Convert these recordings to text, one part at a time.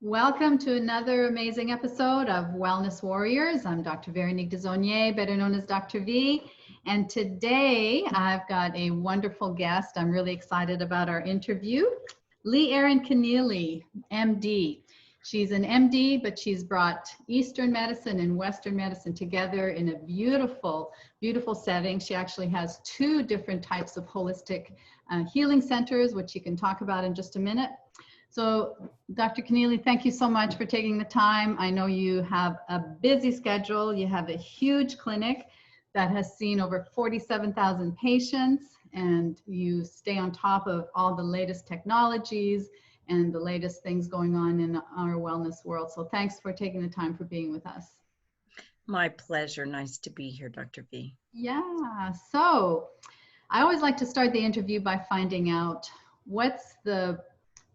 Welcome to another amazing episode of Wellness Warriors. I'm Dr. Veronique Desognier, better known as Dr. V. And today I've got a wonderful guest. I'm really excited about our interview. Leigh Erin Connealy, MD. She's an MD, but she's brought Eastern medicine and Western medicine together in a beautiful, beautiful setting. She actually has two different types of holistic healing centers, which you can talk about in just a minute. So, Dr. Connealy, thank you so much for taking the time. I know you have a busy schedule. You have a huge clinic that has seen over 47,000 patients, and you stay on top of all the latest technologies and the latest things going on in our wellness world. So thanks for taking the time for being with us. My pleasure. Nice to be here, Dr. V. Yeah, so I always like to start the interview by finding out what's the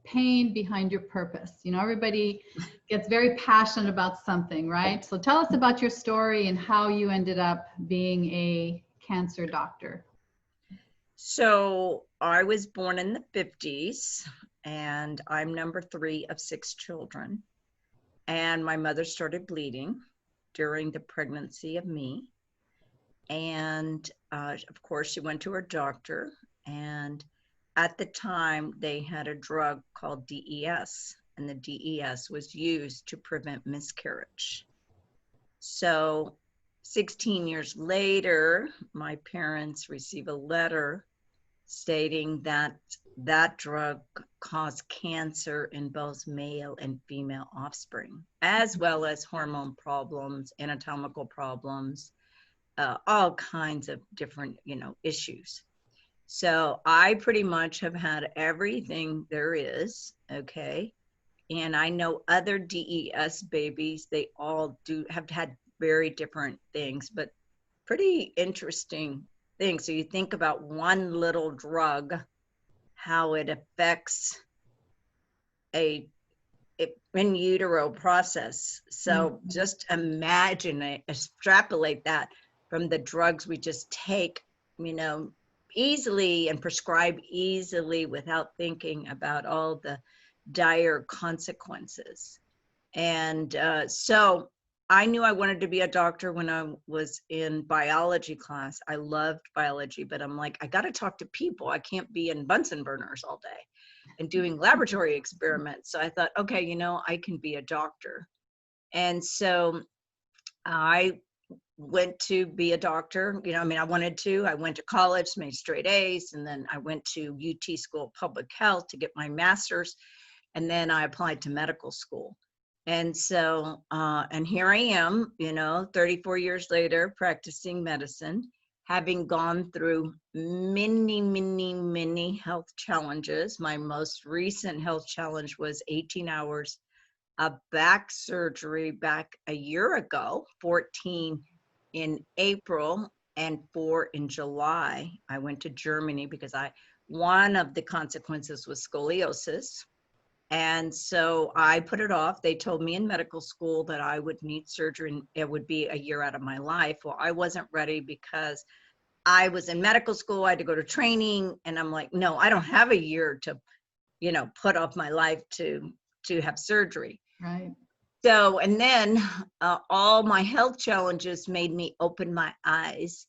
pain behind your purpose. You know, everybody gets very passionate about something, right? So tell us about your story and how you ended up being a cancer doctor. So I was born in the 50s, and I'm number 3 of 6 children. And my mother started bleeding during the pregnancy of me. And of course, she went to her doctor, and at the time, they had a drug called DES, and the DES was used to prevent miscarriage. So 16 years later, my parents receive a letter stating that that drug caused cancer in both male and female offspring, as well as hormone problems, anatomical problems, all kinds of different, issues. So I pretty much have had everything there is, okay? And I know other DES babies, they all have had very different things, but pretty interesting things. So you think about one little drug, how it affects a in utero process. So just imagine it, extrapolate that from the drugs we just take, easily and prescribe easily without thinking about all the dire consequences. And so I knew I wanted to be a doctor when I was in biology class. I loved biology, but I'm like, I got to talk to people. I can't be in Bunsen burners all day and doing laboratory experiments. So I thought, okay, I can be a doctor. And so I went to be a doctor. I wanted to. I went to college, made straight A's, and then I went to UT School of Public Health to get my master's, and then I applied to medical school. And so, and here I am, 34 years later, practicing medicine, having gone through many, many, many health challenges. My most recent health challenge was 18 hours of back surgery back a year ago, 14 in April and 4 in July. I went to Germany because one of the consequences was scoliosis. And so I put it off. They told me in medical school that I would need surgery and it would be a year out of my life. Well, I wasn't ready because I was in medical school. I had to go to training. And I'm like, no, I don't have a year to, put off my life to have surgery. Right. So, and then all my health challenges made me open my eyes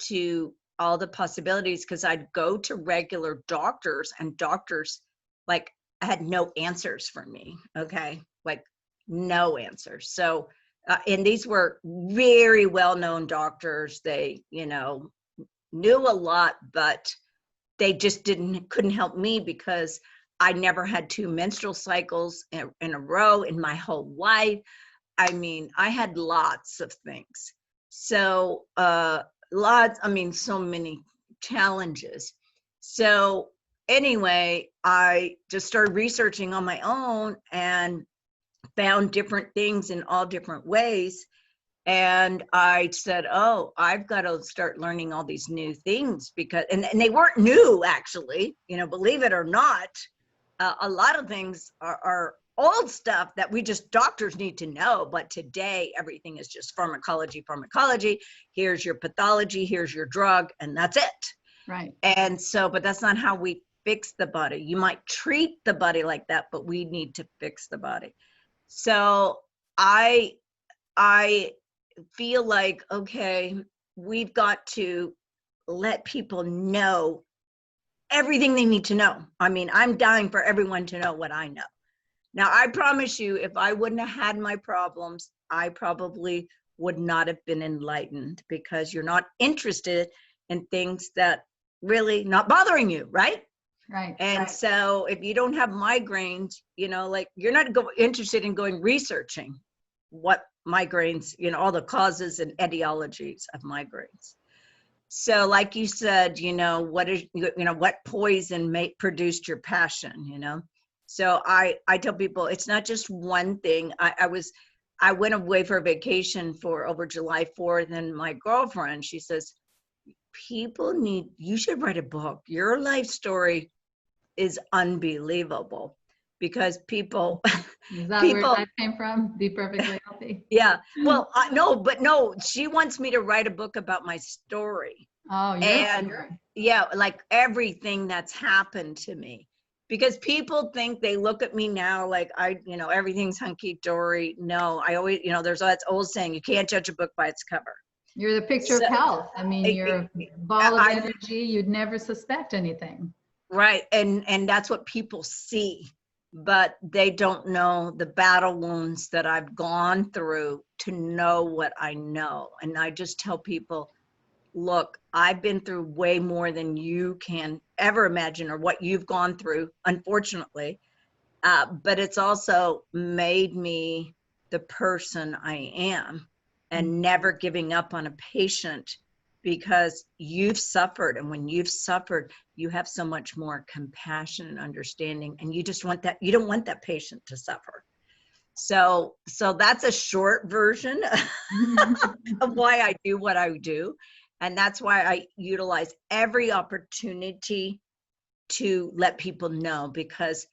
to all the possibilities, because I'd go to regular doctors and doctors had no answers for me. Okay. Like no answers. So, and these were very well-known doctors. They, knew a lot, but they just couldn't help me because I never had 2 menstrual cycles in a row in my whole life. I had lots of things. So so many challenges. So anyway, I just started researching on my own and found different things in all different ways. And I said, oh, I've got to start learning all these new things because, and they weren't new actually, believe it or not. A lot of things are old stuff that doctors need to know. But today, everything is just pharmacology. Here's your pathology, here's your drug, and that's it. Right. And so, but that's not how we fix the body. You might treat the body like that, but we need to fix the body. So I feel like, okay, we've got to let people know everything they need to know. I mean, I'm dying for everyone to know what I know. Now, I promise you, if I wouldn't have had my problems, I probably would not have been enlightened, because you're not interested in things that really not bothering you, right? Right. And so if you don't have migraines, like you're not interested in going researching what migraines, all the causes and etiologies of migraines. So like you said, what poison produced your passion, So I tell people it's not just one thing. I went away for a vacation for over July 4th, and my girlfriend, she says, you should write a book. Your life story is unbelievable, because people Is that where that came from? Be perfectly healthy. yeah, well, no, she wants me to write a book about my story. Oh, and yeah, like everything that's happened to me, because people think, they look at me now like everything's hunky-dory. No, I always, there's that old saying, you can't judge a book by its cover. You're the picture of health. I mean, you're a ball of energy. You'd never suspect anything. Right. And that's what people see, but they don't know the battle wounds that I've gone through to know what I know. And I just tell people, look, I've been through way more than you can ever imagine, or what you've gone through, unfortunately. But it's also made me the person I am, and never giving up on a patient, because you've suffered. And when you've suffered, you have so much more compassion and understanding, and you just want that, you don't want that patient to suffer. So that's a short version of why I do what I do. And that's why I utilize every opportunity to let people know, because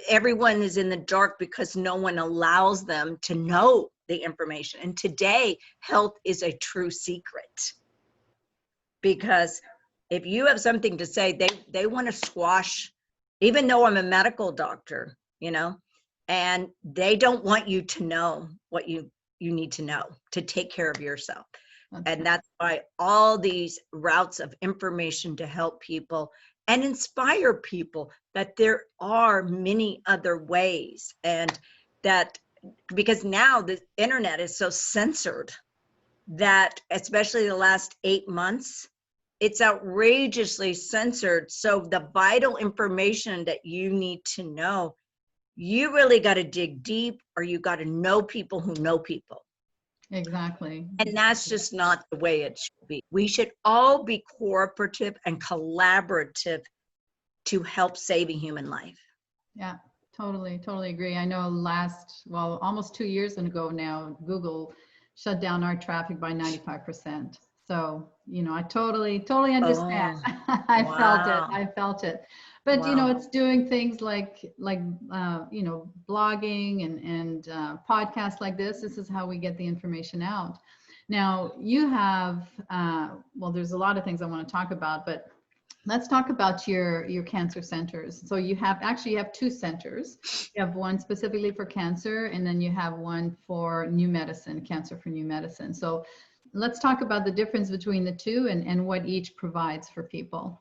everyone is in the dark, because no one allows them to know the information. And today, health is a true secret, because if you have something to say, they want to squash, even though I'm a medical doctor, and they don't want you to know what you need to know to take care of yourself. And that's why all these routes of information to help people and inspire people that there are many other ways, and that because now the internet is so censored that, especially the last 8 months, it's outrageously censored. So the vital information that you need to know, you really got to dig deep, or you got to know people who know people. Exactly. And that's just not the way it should be. We should all be cooperative and collaborative to help save a human life. Yeah, totally agree. I know almost 2 years ago now, Google shut down our traffic by 95%. So, I totally understand. Oh, I felt it. But, wow. it's doing things like blogging and podcasts like this. This is how we get the information out. Now, you have, there's a lot of things I want to talk about, but let's talk about your cancer centers. So you have 2 centers. You have one specifically for cancer, and then you have one for new medicine, Cancer for New Medicine. So let's talk about the difference between the two and what each provides for people.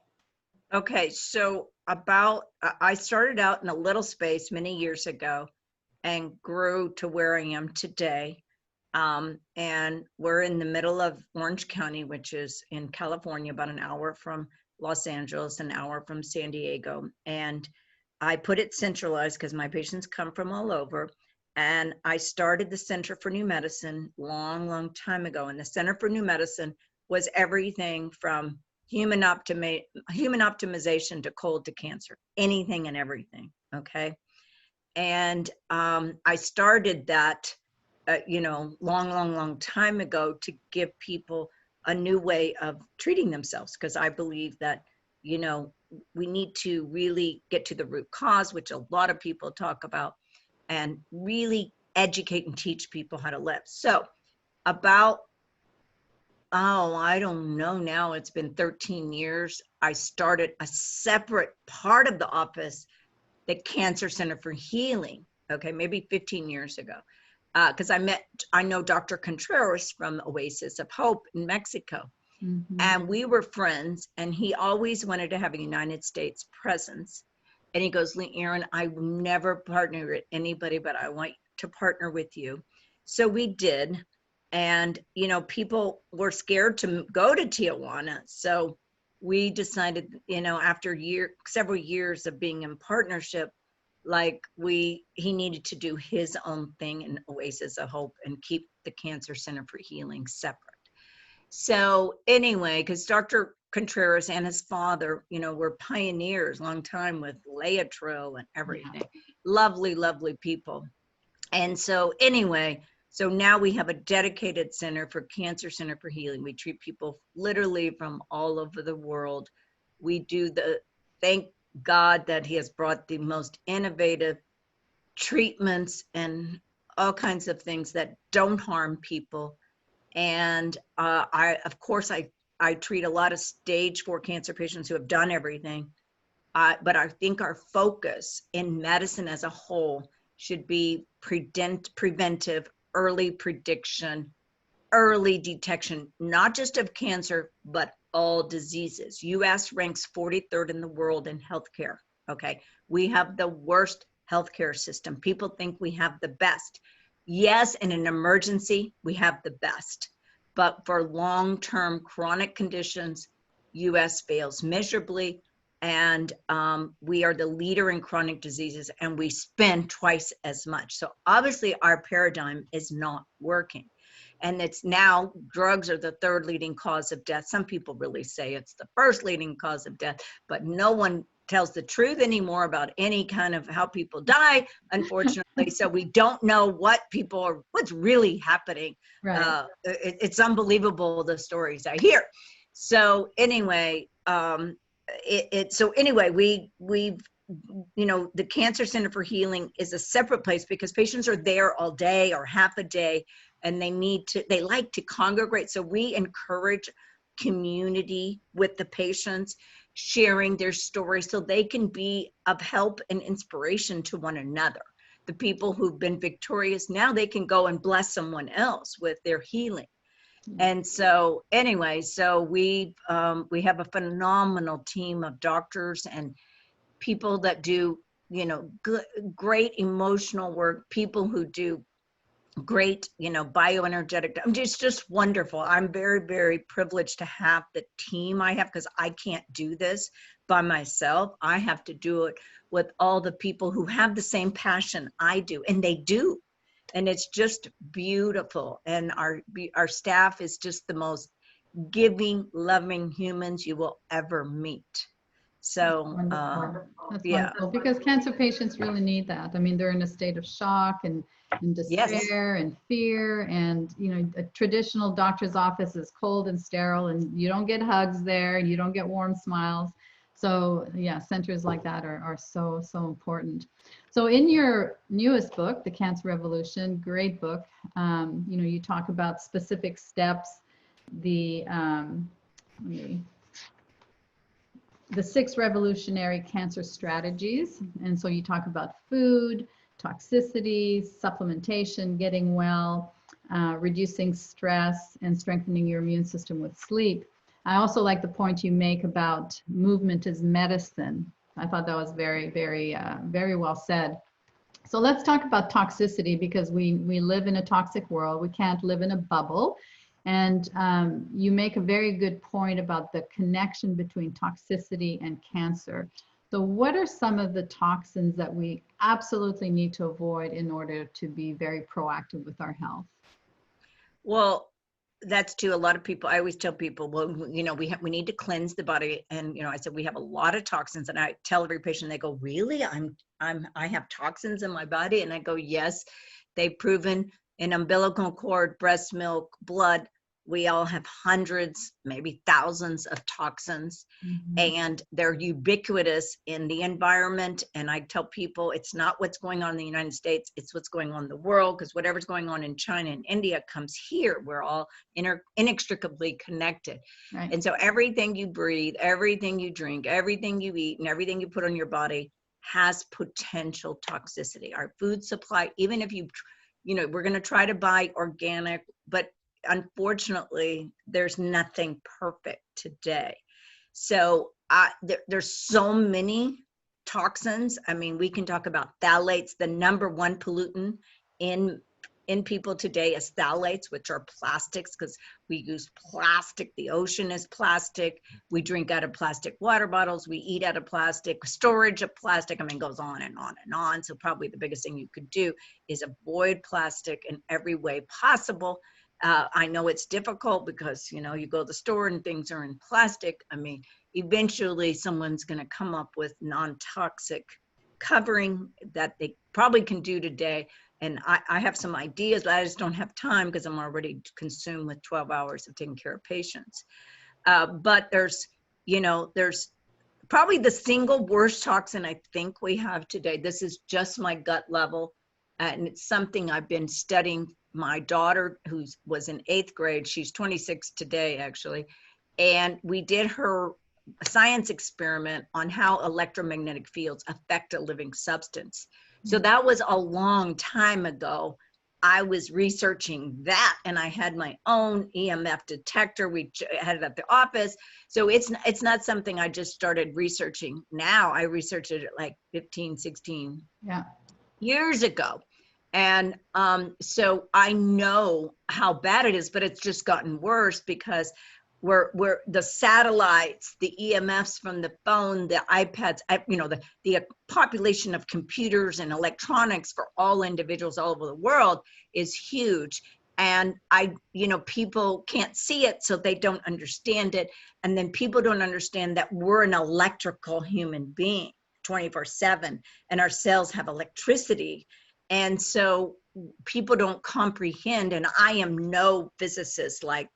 Okay, so I started out in a little space many years ago and grew to where I am today. And we're in the middle of Orange County, which is in California, about an hour from Los Angeles, an hour from San Diego. And I put it centralized because my patients come from all over. And I started the Center for New Medicine long time ago. And the Center for New Medicine was everything from human optimization to cold to cancer, anything and everything. Okay. And I started that, long time ago, to give people a new way of treating themselves, because I believe that, we need to really get to the root cause, which a lot of people talk about, and really educate and teach people how to live. So about, I don't know now, it's been 13 years, I started a separate part of the office, the Cancer Center for Healing. okay, maybe 15 years ago. Because I know Dr. Contreras from Oasis of Hope in Mexico. Mm-hmm. And we were friends, and he always wanted to have a United States presence. And he goes, Leigh Erin, I will never partner with anybody, but I want to partner with you. So we did. And, you know, people were scared to go to Tijuana. So we decided, you know, after several years of being in partnership, like he needed to do his own thing in Oasis of Hope and keep the Cancer Center for Healing separate. So anyway, because Dr. Contreras and his father, you know, were pioneers, long time with Laetrile and everything. Yeah. Lovely, lovely people. And so anyway, so now we have a dedicated center for Cancer Center for Healing. We treat people literally from all over the world. We do thank God that he has brought the most innovative treatments and all kinds of things that don't harm people. And of course, I treat a lot of stage 4 cancer patients who have done everything. But I think our focus in medicine as a whole should be preventive, early prediction, early detection, not just of cancer, but all diseases. US ranks 43rd in the world in healthcare. Okay. We have the worst healthcare system. People think we have the best. Yes, in an emergency, we have the best. But for long-term chronic conditions, US fails miserably. And we are the leader in chronic diseases, and we spend twice as much. So obviously our paradigm is not working. And it's now drugs are the 3rd leading cause of death. Some people really say it's the 1st leading cause of death, but no one tells the truth anymore about any kind of how people die, unfortunately. So we don't know what's really happening. Right. It's unbelievable, the stories I hear. So anyway, we've you know, the Cancer Center for Healing is a separate place because patients are there all day or half a day, and they like to congregate. So we encourage community with the patients, sharing their stories so they can be of help and inspiration to one another. The people who've been victorious, now they can go and bless someone else with their healing. And so anyway, so we have a phenomenal team of doctors and people that do, you know, great emotional work, people who do great, you know, bioenergetic. I'm just wonderful. I'm very, very privileged to have the team I have, because I can't do this by myself. I have to do it with all the people who have the same passion I do, and they do. And it's just beautiful. And our staff is just the most giving, loving humans you will ever meet. So, That's yeah. wonderful, because cancer patients really need that. I mean, they're in a state of shock and Yes. despair and fear, and you know, a traditional doctor's office is cold and sterile, and you don't get hugs there, and you don't get warm smiles. So yeah, centers like that are so important. So in your newest book, The Cancer Revolution, great book, you know, you talk about specific steps, the 6 revolutionary cancer strategies. And so you talk about food, toxicity, supplementation, getting well, reducing stress, and strengthening your immune system with sleep. I also like the point you make about movement is medicine. I thought that was very, very, very well said. So let's talk about toxicity, because we live in a toxic world. We can't live in a bubble. And you make a very good point about the connection between toxicity and cancer. So what are some of the toxins that we absolutely need to avoid in order to be very proactive with our health? Well, that's to a lot of people. I always tell people, well, you know, we need to cleanse the body. And, you know, I said, we have a lot of toxins, and I tell every patient, they go, really? I have toxins in my body? And I go, yes, they've proven in umbilical cord, breast milk, blood, we all have hundreds, maybe thousands of toxins, and they're ubiquitous in the environment. And I tell people, it's not what's going on in the United States, it's what's going on in the world, because whatever's going on in China and India comes here. We're all inextricably connected. Right. And so everything you breathe, everything you drink, everything you eat, and everything you put on your body has potential toxicity. Our food supply, even if we're going to try to buy organic, but unfortunately, there's nothing perfect today. So there's so many toxins. I mean, we can talk about phthalates. The number one pollutant in people today is phthalates, which are plastics, because we use plastic. The ocean is plastic. We drink out of plastic water bottles. We eat out of plastic. Storage of plastic. I mean, goes on and on and on. So probably the biggest thing you could do is avoid plastic in every way possible. I know it's difficult because, you go to the store and things are in plastic. I mean, eventually someone's going to come up with non-toxic covering that they probably can do today. And I have some ideas, but I just don't have time because I'm already consumed with 12 hours of taking care of patients. But there's probably the single worst toxin I think we have today. This is just my gut level. And it's something I've been studying. My daughter, who was in 8th grade, she's 26 today, actually. And we did her science experiment on how electromagnetic fields affect a living substance. So that was a long time ago. I was researching that, and I had my own EMF detector. We had it at the office. So it's not something I just started researching now. I researched it like 15, 16 years ago. And so I know how bad it is, but it's just gotten worse because we're the satellites, the EMFs from the phone, the iPads, the population of computers and electronics for all individuals all over the world is huge. And people can't see it, so they don't understand it. And then people don't understand that we're an electrical human being 24/7, and our cells have electricity. And so people don't comprehend, and I am no physicist like,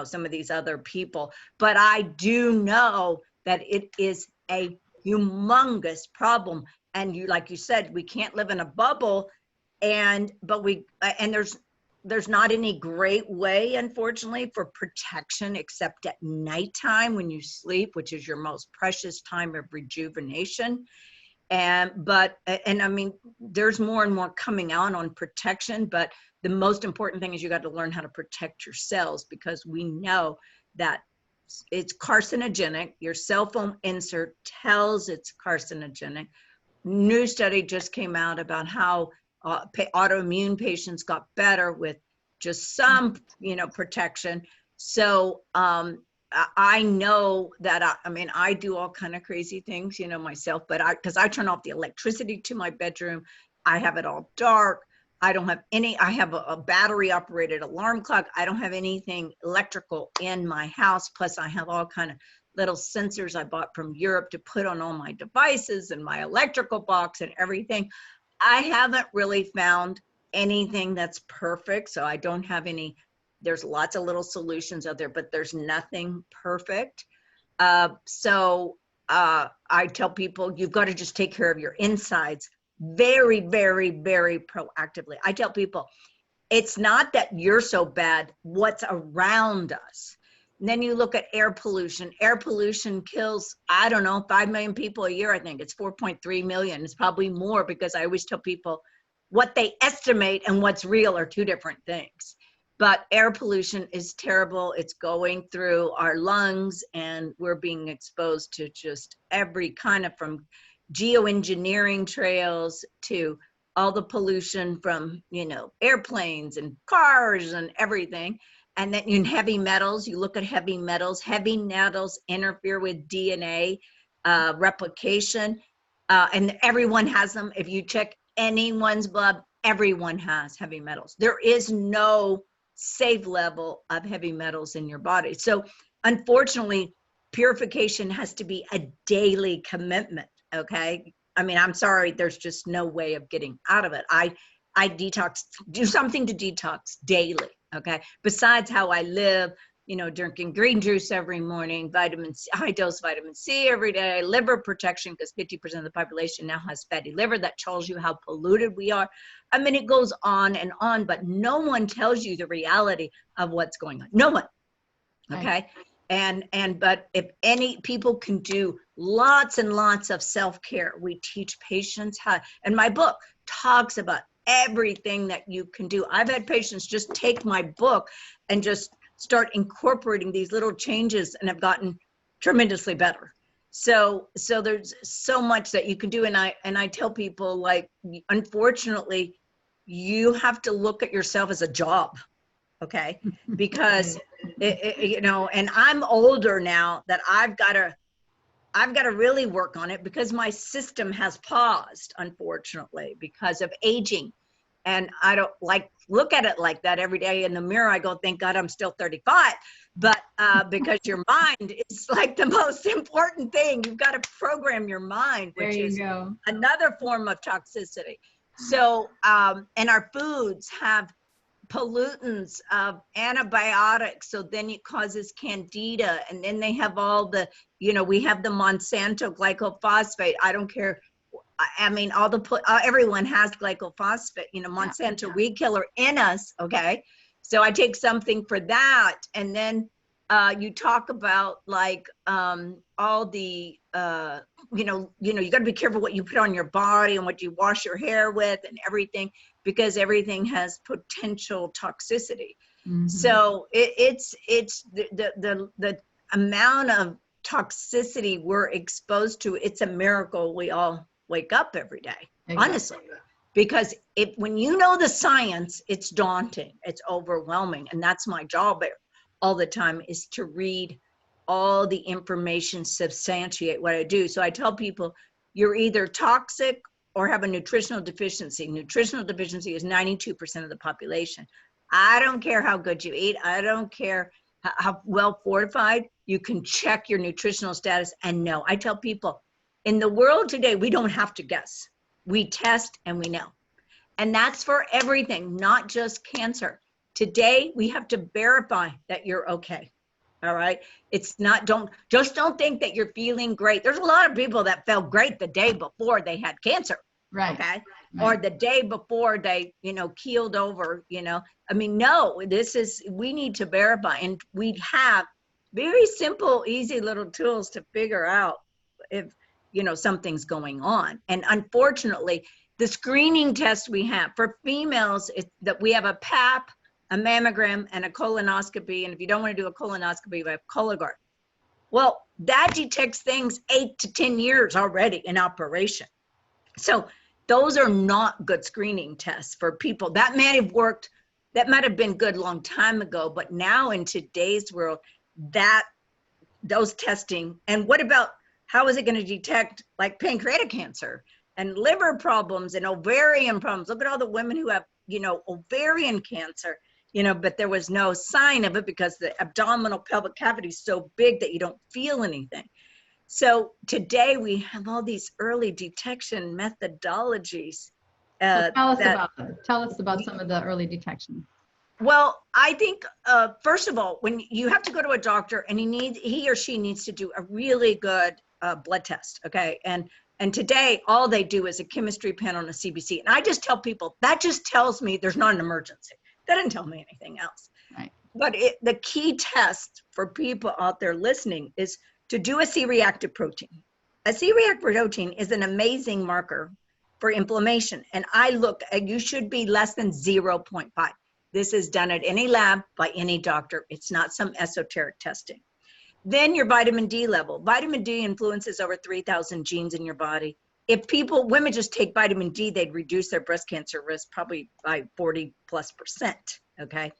some of these other people, but I do know that it is a humongous problem. And like you said, we can't live in a bubble, and there's not any great way, unfortunately, for protection except at nighttime when you sleep, which is your most precious time of rejuvenation. And I mean, there's more and more coming out on protection, but the most important thing is you got to learn how to protect your cells, because we know that it's carcinogenic. Your cell phone insert tells it's carcinogenic. New study just came out about how autoimmune patients got better with just some, protection. So I know that I do all kind of crazy things, myself, but because I turn off the electricity to my bedroom, I have it all dark. I don't have I have a battery operated alarm clock. I don't have anything electrical in my house. Plus I have all kind of little sensors I bought from Europe to put on all my devices and my electrical box and everything. I haven't really found anything that's perfect. So I don't have any. There's lots of little solutions out there, but there's nothing perfect. So I tell people, you've got to just take care of your insides very, very, very proactively. I tell people, it's not that you're so bad, what's around us. And then you look at air pollution. Air pollution kills, 5 million people a year, I think. It's 4.3 million. It's probably more, because I always tell people what they estimate and what's real are two different things. But air pollution is terrible. It's going through our lungs, and we're being exposed to just every kind of, from geoengineering trails to all the pollution from, airplanes and cars and everything. And then in heavy metals, you look at heavy metals interfere with DNA replication, and everyone has them. If you check anyone's blood, everyone has heavy metals. There is no safe level of heavy metals in your body. So unfortunately, purification has to be a daily commitment. Okay. I mean, I'm sorry, there's just no way of getting out of it. I do something to detox daily. Okay. Besides how I live, drinking green juice every morning, vitamin C, high dose vitamin C every day, liver protection, because 50% of the population now has fatty liver. That tells you how polluted we are. I mean, it goes on and on, but no one tells you the reality of what's going on. No one. Okay. Right. But if any people can do lots and lots of self-care. We teach patients how, and my book talks about everything that you can do. I've had patients just take my book and just start incorporating these little changes and have gotten tremendously better. So there's so much that you can do. And I tell people, like, unfortunately, you have to look at yourself as a job, okay? Because, you know, and I'm older now that I've got to really work on it because my system has paused, unfortunately, because of aging. And I don't like look at it like that every day in the mirror. I go, thank God I'm still 35. But because your mind is like the most important thing. You've got to program your mind, which is another form of toxicity. So, and our foods have pollutants of antibiotics, so then it causes candida, and then they have all the, you know, we have the Monsanto glyphosate. I don't care. I mean, all the everyone has glyphosate, you know, Monsanto weed killer in us. Okay, so I take something for that, and then you talk about like all the you know, you got to be careful what you put on your body and what you wash your hair with and everything, because everything has potential toxicity. Mm-hmm. So it's the amount of toxicity we're exposed to. It's a miracle we all wake up every day, honestly, because when you know the science, it's daunting, it's overwhelming. And that's my job all the time, is to read all the information, substantiate what I do. So I tell people, you're either toxic or have a nutritional deficiency. Nutritional deficiency is 92% of the population. I don't care how good you eat. I don't care how well fortified. You can check your nutritional status and know. I tell people, in the world today, we don't have to guess. We test and we know. And that's for everything, not just cancer. Today, we have to verify that you're okay. All right. It's not, don't think that you're feeling great. There's a lot of people that felt great the day before they had cancer. Right. Okay. Right. Or the day before they, you know, keeled over, you know. I mean, no, we need to verify, and we have very simple, easy little tools to figure out if, you know, something's going on. And unfortunately, the screening test we have for females is that we have a PAP, a mammogram, and a colonoscopy. And if you don't want to do a colonoscopy, we have Cologuard. Well, that detects things 8 to 10 years already in operation. So those are not good screening tests for people. That might have worked, that might have been good a long time ago, but now in today's world, those testing, and what about, how is it going to detect like pancreatic cancer and liver problems and ovarian problems? Look at all the women who have, you know, ovarian cancer, you know, but there was no sign of it because the abdominal pelvic cavity is so big that you don't feel anything. So today we have all these early detection methodologies. So tell us about some of the early detection. Well, I think, first of all, when you have to go to a doctor and he or she needs to do a really good blood test, okay? And today, all they do is a chemistry panel and a CBC. And I just tell people, that just tells me there's not an emergency. That doesn't tell me anything else. Right. But the key test for people out there listening is to do a C-reactive protein. A C-reactive protein is an amazing marker for inflammation. And you should be less than 0.5. This is done at any lab by any doctor. It's not some esoteric testing. Then your vitamin D level. Vitamin D influences over 3,000 genes in your body. If women just take vitamin D, they'd reduce their breast cancer risk probably by 40+%, okay?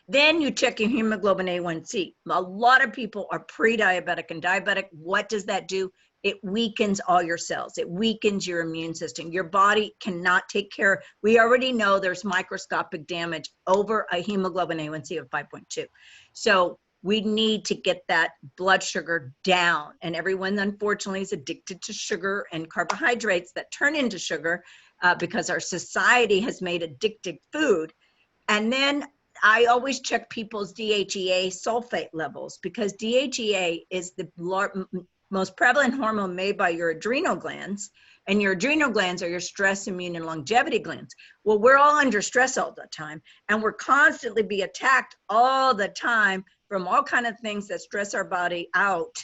Then you check your hemoglobin A1C. A lot of people are pre-diabetic and diabetic. What does that do? It weakens all your cells. It weakens your immune system. Your body cannot take care. We already know there's microscopic damage over a hemoglobin A1C of 5.2. So we need to get that blood sugar down. And everyone, unfortunately, is addicted to sugar and carbohydrates that turn into sugar because our society has made addictive food. And then I always check people's DHEA sulfate levels, because DHEA is the most prevalent hormone made by your adrenal glands, and your adrenal glands are your stress, immune, and longevity glands. Well, we're all under stress all the time, and we're constantly being attacked all the time from all kinds of things that stress our body out.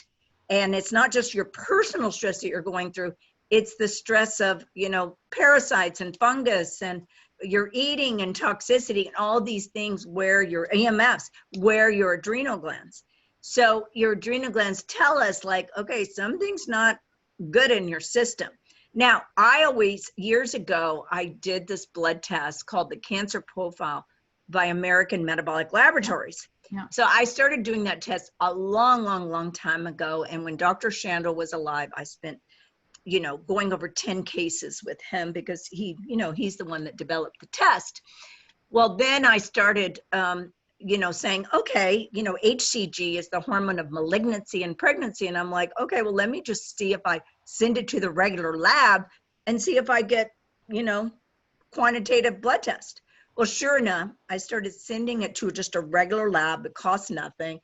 And it's not just your personal stress that you're going through, it's the stress of, you know, parasites and fungus and your eating and toxicity and all these things where your EMFs, where your adrenal glands. So your adrenal glands tell us like, okay, something's not good in your system. Now, I always, years ago, I did this blood test called the Cancer Profile by American Metabolic Laboratories. Yeah. So I started doing that test a long time ago. And when Dr. Shandel was alive, I spent, you know, going over 10 cases with him because he, you know, he's the one that developed the test. Well, then I started, you know, saying, okay, you know, HCG is the hormone of malignancy and pregnancy. And I'm like, okay, well, let me just see if I send it to the regular lab and see if I get, you know, quantitative blood test. Well, sure enough, I started sending it to just a regular lab that costs nothing.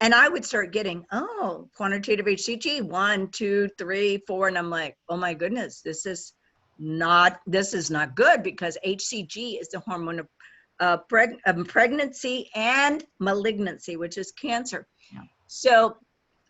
And I would start getting, oh, quantitative HCG, 1, 2, 3, 4. And I'm like, oh my goodness, this is not good because HCG is the hormone of pregnancy and malignancy, which is cancer. Yeah. So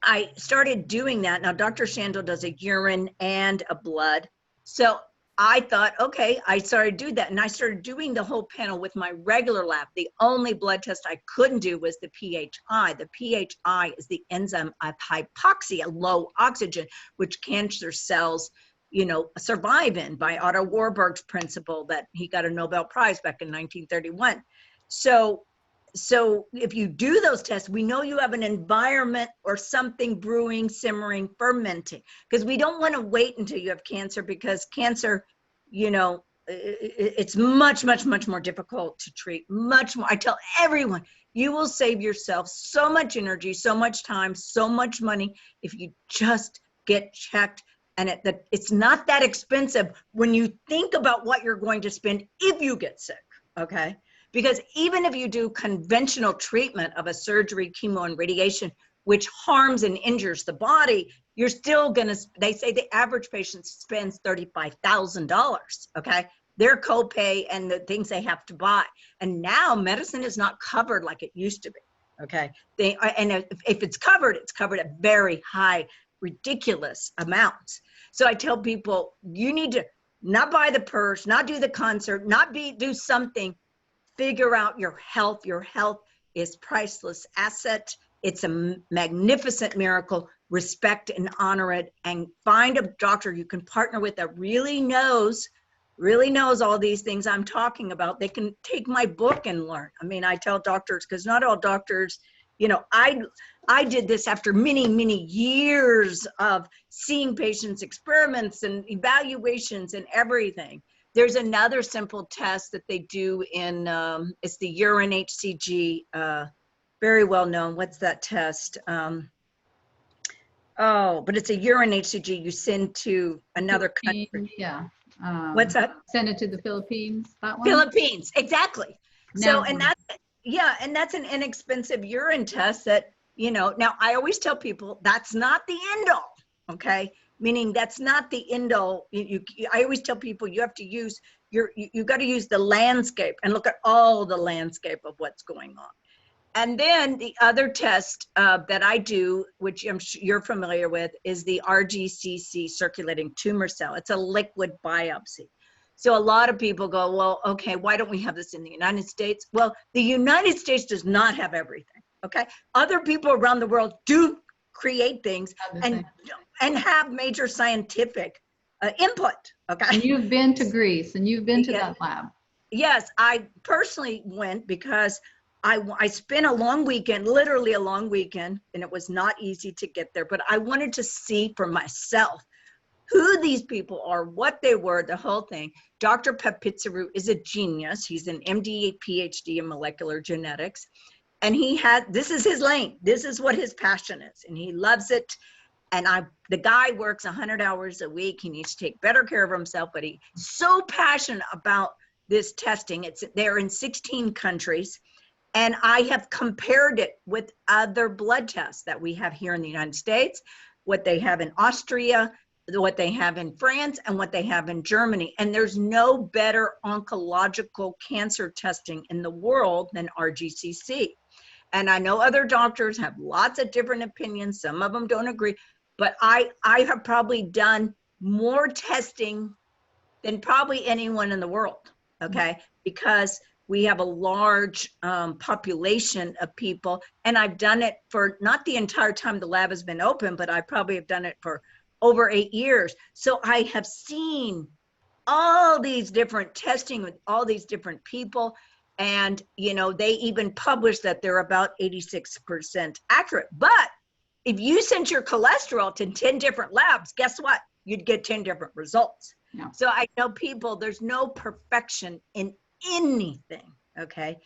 I started doing that. Now, Dr. Shandel does a urine and a blood. So I thought, okay, I started doing that. And I started doing the whole panel with my regular lab. The only blood test I couldn't do was the PHI. The PHI is the enzyme of hypoxia, low oxygen, which cancer cells, you know, survive in by Otto Warburg's principle that he got a Nobel Prize back in 1931. So if you do those tests, we know you have an environment or something brewing, simmering, fermenting, because we don't want to wait until you have cancer because cancer, you know, it's much more difficult to treat, much more. I tell everyone, you will save yourself so much energy, so much time, so much money if you just get checked. And it's not that expensive when you think about what you're going to spend if you get sick, okay? Because even if you do conventional treatment of a surgery, chemo, and radiation, which harms and injures the body, you're still gonna, they say the average patient spends $35,000, okay? Their copay and the things they have to buy. And now medicine is not covered like it used to be, okay? And if it's covered at very high, ridiculous amounts. So I tell people, you need to not buy the purse, not do the concert, do something. Figure out your health. Your health is priceless asset. It's a magnificent miracle. Respect and honor it, and find a doctor you can partner with that really knows all these things I'm talking about. They can take my book and learn. I mean, I tell doctors, because not all doctors, you know, I did this after many years of seeing patients' experiments and evaluations and everything. There's another simple test that they do in, it's the urine HCG, very well known. What's that test? But it's a urine HCG you send to another country. Yeah. What's that? Send it to the Philippines, that one? Philippines, exactly. Now, So, and that's an inexpensive urine test that, you know, now I always tell people that's not the end all, okay? Meaning that's not the end all. I always tell people you have to use you got to use the landscape and look at all the landscape of what's going on. And then the other test that I do, which I'm sure you're familiar with, is the RGCC, circulating tumor cell. It's a liquid biopsy. So a lot of people go, well, okay, why don't we have this in the United States? Well, the United States does not have everything, okay? Other people around the world do create things and have major scientific input, okay? And you've been to Greece and you've been to that lab. Yes, I personally went because I spent a long weekend, literally a long weekend, and it was not easy to get there, but I wanted to see for myself who these people are, what they were, the whole thing. Dr. Pepitzeru is a genius. He's an MD, PhD in molecular genetics. And this is his lane. This is what his passion is. And he loves it. And the guy works 100 hours a week. He needs to take better care of himself, but he's so passionate about this testing. They're in 16 countries. And I have compared it with other blood tests that we have here in the United States, what they have in Austria, what they have in France, and what they have in Germany. And there's no better oncological cancer testing in the world than RGCC. And I know other doctors have lots of different opinions. Some of them don't agree. but I have probably done more testing than probably anyone in the world, okay? Because we have a large population of people, and I've done it for not the entire time the lab has been open, but I probably have done it for over 8 years. So I have seen all these different testing with all these different people, and you know, they even publish that they're about 86% accurate. But if you sent your cholesterol to 10 different labs, guess what? You'd get 10 different results. Yeah. So I tell people there's no perfection in anything, okay?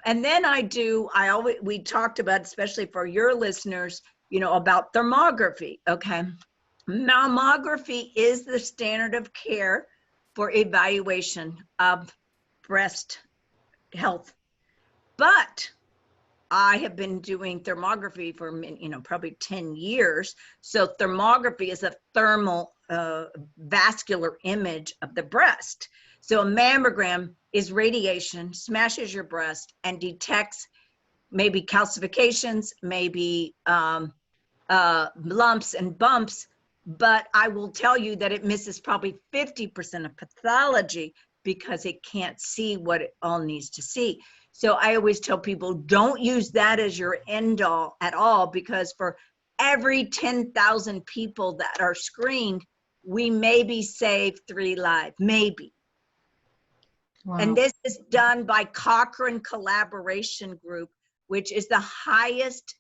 And then we talked about, especially for your listeners, you know, about thermography, okay? Mammography is the standard of care for evaluation of breast health. But I have been doing thermography for, you know, probably 10 years. So thermography is a thermal vascular image of the breast. So a mammogram is radiation, smashes your breast and detects maybe calcifications, maybe lumps and bumps. But I will tell you that it misses probably 50% of pathology because it can't see what it all needs to see. So I always tell people, don't use that as your end all at all, because for every 10,000 people that are screened, we maybe save 3 lives, maybe. Wow. And this is done by Cochrane Collaboration Group, which is the highest,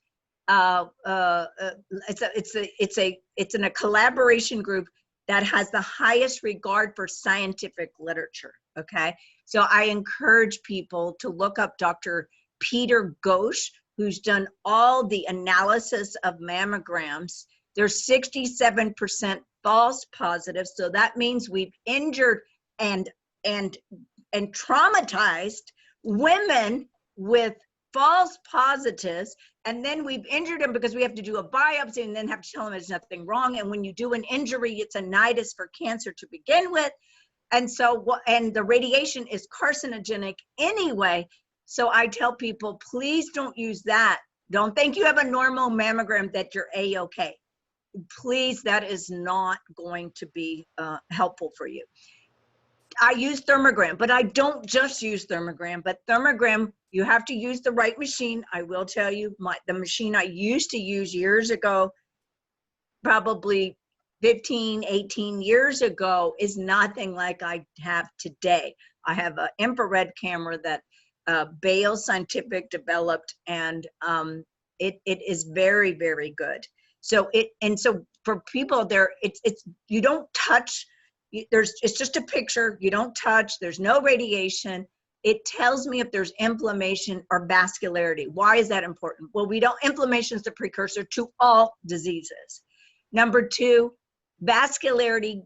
it's in a collaboration group that has the highest regard for scientific literature, okay? So I encourage people to look up Dr. Peter Ghosh, who's done all the analysis of mammograms. There's 67% false positives, so that means we've injured and traumatized women with false positives, and then we've injured them because we have to do a biopsy and then have to tell them there's nothing wrong. And when you do an injury, it's a nidus for cancer to begin with. And so, and the radiation is carcinogenic anyway. So I tell people, please don't use that. Don't think you have a normal mammogram that you're A-okay. Please, that is not going to be helpful for you. I use thermogram, but I don't just use thermogram, but thermogram, you have to use the right machine. I will tell you, the machine I used to use years ago, probably 15, 18 years ago, is nothing like I have today. I have an infrared camera that Bale Scientific developed, and it is very, very good. So so for people there, it's you don't touch. It's just a picture. You don't touch. There's no radiation. It tells me if there's inflammation or vascularity. Why is that important? Well, inflammation is the precursor to all diseases. Number 2, vascularity.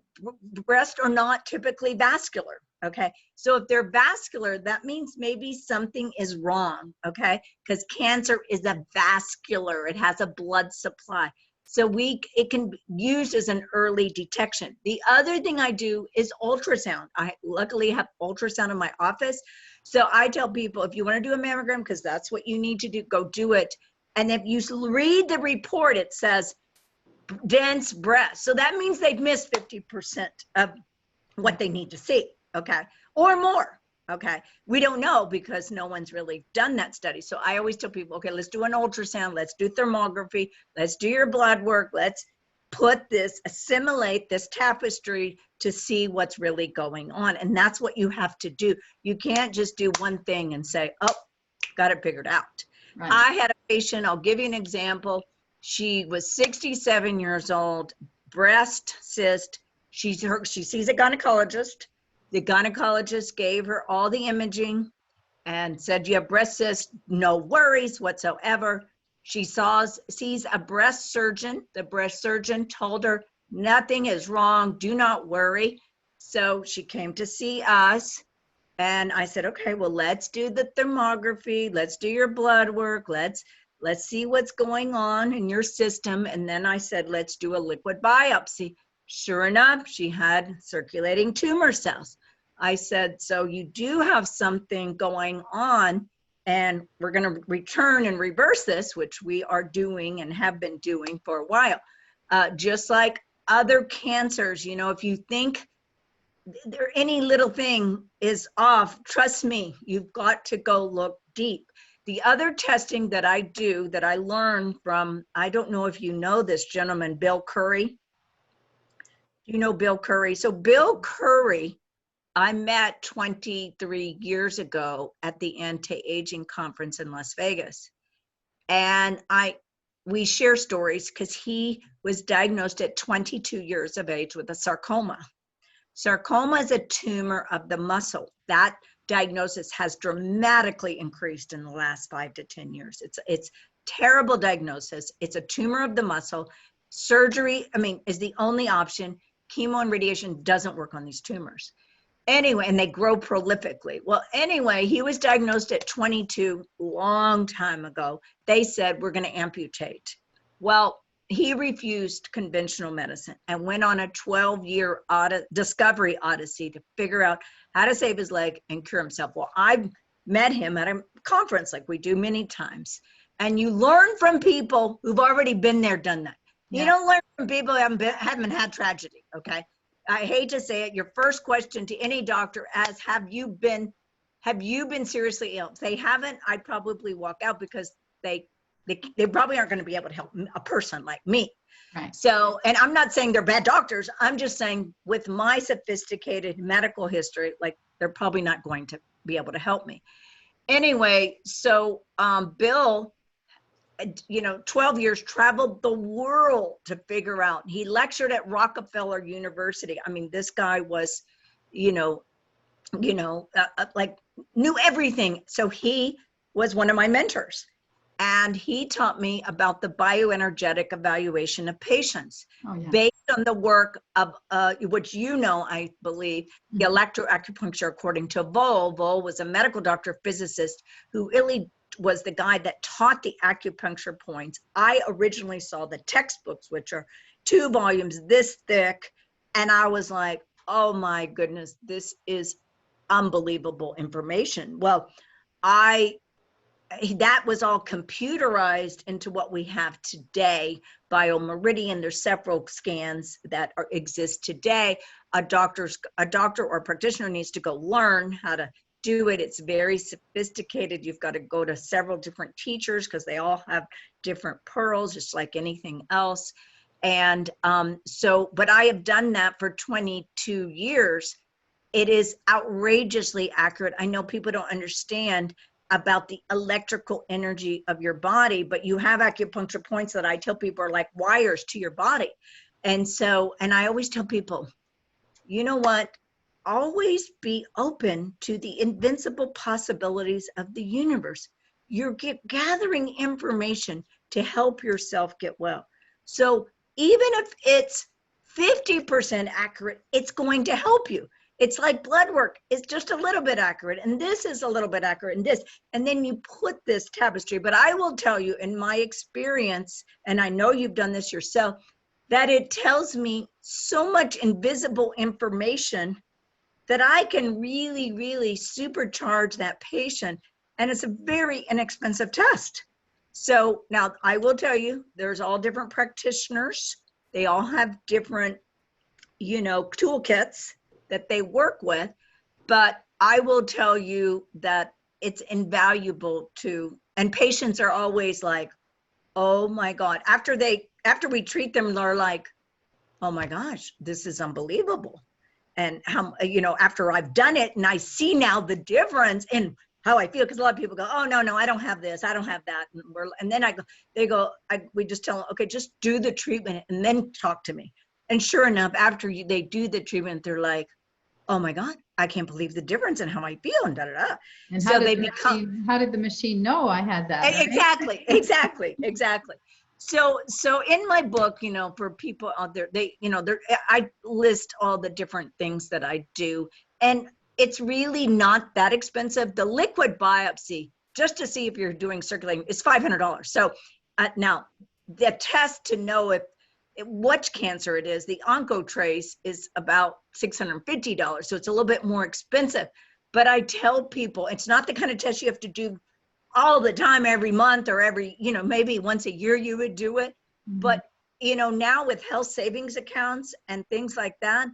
Breasts are not typically vascular, okay? So if they're vascular, that means maybe something is wrong, okay? Because cancer is a vascular. It has a blood supply. So it can be used as an early detection. The other thing I do is ultrasound. I luckily have ultrasound in my office. So I tell people, if you want to do a mammogram, because that's what you need to do, go do it. And if you read the report, it says dense breast. So that means they've missed 50% of what they need to see, okay? Or more, okay? We don't know because no one's really done that study. So I always tell people, okay, let's do an ultrasound, let's do thermography, let's do your blood work, let's assimilate this tapestry to see what's really going on. And that's what you have to do. You can't just do one thing and say, oh, got it figured out. Right. I had a patient, I'll give you an example. She was 67 years old, breast cyst. She sees a gynecologist. The gynecologist gave her all the imaging and said, you have breast cyst, no worries whatsoever. She sees a breast surgeon. The breast surgeon told her, nothing is wrong, do not worry. So she came to see us. And I said, okay, well, let's do the thermography. Let's do your blood work. Let's see what's going on in your system. And then I said, let's do a liquid biopsy. Sure enough, she had circulating tumor cells. I said, so you do have something going on, and we're going to return and reverse this, which we are doing and have been doing for a while. just like other cancers. You know, if you think there any little thing is off, trust me, you've got to go look deep. The other testing that I do that I learned from, I don't know if you know this gentleman, Bill Curry. You know Bill Curry? So Bill Curry, I met 23 years ago at the anti-aging conference in Las Vegas. And we share stories because he was diagnosed at 22 years of age with a sarcoma. Sarcoma is a tumor of the muscle. That diagnosis has dramatically increased in the last 5 to 10 years. It's terrible diagnosis. It's a tumor of the muscle. Surgery, is the only option. Chemo and radiation doesn't work on these tumors. Anyway, and they grow prolifically. Well, anyway, he was diagnosed at 22, long time ago. They said, we're going to amputate. Well, he refused conventional medicine and went on a 12-year discovery odyssey to figure out how to save his leg and cure himself. Well, I met him at a conference like we do many times. And you learn from people who've already been there, done that. You don't learn from people who haven't had tragedy, okay? I hate to say it, your first question to any doctor is, have you been seriously ill? If they haven't, I'd probably walk out because they probably aren't going to be able to help a person like me. Right. So, and I'm not saying they're bad doctors. I'm just saying with my sophisticated medical history, like they're probably not going to be able to help me. Anyway, so Bill, 12 years, traveled the world to figure out. He lectured at Rockefeller University. This guy was, like knew everything. So he was one of my mentors. And he taught me about the bioenergetic evaluation of patients based on the work of, which I believe, the electroacupuncture, according to Vol. Vol was a medical doctor, physicist, who really was the guy that taught the acupuncture points. I originally saw the textbooks, which are 2 volumes this thick. And I was like, oh my goodness, this is unbelievable information. Well, that was all computerized into what we have today. BioMeridian, there's several scans that exist today. A doctor or practitioner needs to go learn how to do it. It's very sophisticated. You've got to go to several different teachers because they all have different pearls, just like anything else. And but I have done that for 22 years. It is outrageously accurate. I know people don't understand about the electrical energy of your body, but you have acupuncture points that I tell people are like wires to your body. And I always tell people, you know what? Always be open to the invincible possibilities of the universe. You're gathering information to help yourself get well. So even if it's 50% accurate, it's going to help you. It's like blood work. It's just a little bit accurate. And this is a little bit accurate and this. And then you put this tapestry. But I will tell you, in my experience, and I know you've done this yourself, that it tells me so much invisible information that I can really, really supercharge that patient. And it's a very inexpensive test. So now I will tell you, there's all different practitioners. They all have different, toolkits that they work with. But I will tell you that it's invaluable and patients are always like, oh my God. After we treat them, they're like, oh my gosh, this is unbelievable. And how, after I've done it and I see now the difference in how I feel, because a lot of people go, oh, no, I don't have this, I don't have that. And then we just tell them, okay, just do the treatment and then talk to me. And sure enough, after they do the treatment, they're like, oh my God, I can't believe the difference in how I feel and da da da. And how did the machine know I had that? Right? Exactly. So in my book, for people out there, I list all the different things that I do, and it's really not that expensive. The liquid biopsy, just to see if you're doing circulating, is $500. So now the test to know which cancer it is, the OncoTrace, is about $650. So it's a little bit more expensive. But I tell people it's not the kind of test you have to do all the time, every month or every, maybe once a year you would do it. But you know, now with health savings accounts and things like that,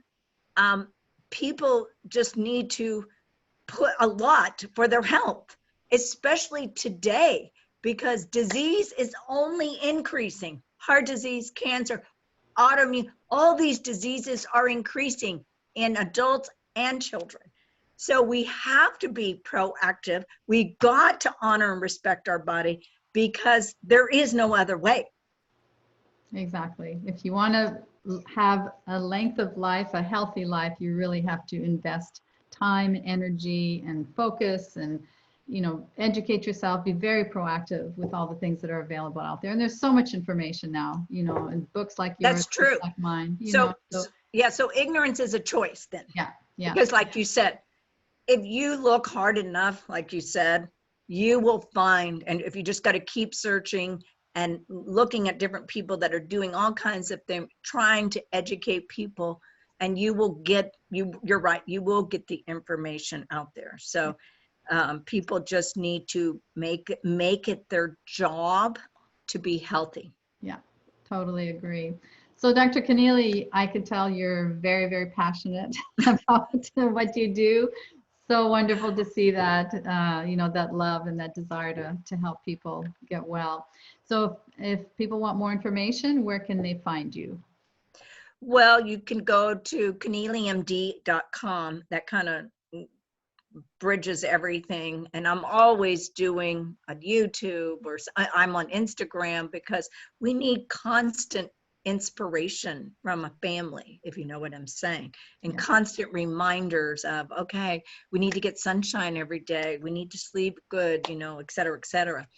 people just need to put a lot for their health, especially today, because disease is only increasing. Heart disease, cancer, autoimmune, all these diseases are increasing in adults and children. So we have to be proactive. We got to honor and respect our body because there is no other way. Exactly. If you want to have a length of life, a healthy life, you really have to invest time, energy, and focus, and educate yourself. Be very proactive with all the things that are available out there. And there's so much information now, and books like yours, That's true. books like mine. So yeah, so ignorance is a choice then. Yeah, yeah. Because like you said, if you look hard enough, like you said, you will find, and if you just got to keep searching and looking at different people that are doing all kinds of things, trying to educate people, and you will get, you're right, you will get the information out there. So people just need to make it their job to be healthy. Yeah, totally agree. So Dr. Connealy, I could tell you're very, very passionate about what you do. So wonderful to see that, that love and that desire to help people get well. So if people want more information, where can they find you? Well, you can go to ConnealyMD.com. That kind of bridges everything. And I'm always doing a YouTube, or I'm on Instagram, because we need constant inspiration from a family, if you know what I'm saying, and constant reminders of, okay, we need to get sunshine every day, we need to sleep good, et cetera, et cetera.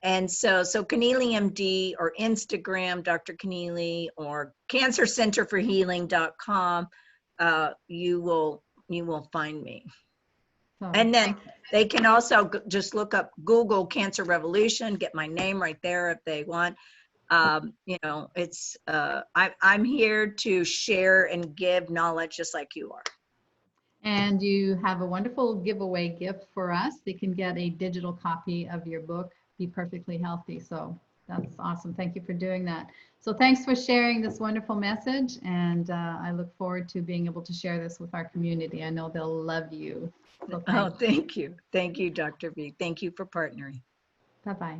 And so Connealy MD, or Instagram, Dr. Connealy, or cancercenterforhealing.com, you will find me. And then they can also just look up Google Cancer Revolution, get my name right there if they want. It's I'm here to share and give knowledge just like you are. And you have a wonderful giveaway gift for us. They can get a digital copy of your book, Be Perfectly Healthy. So that's awesome. Thank you for doing that. So thanks for sharing this wonderful message. And I look forward to being able to share this with our community. I know they'll love you. So thank you. Thank you, Dr. V. Thank you for partnering. Bye-bye.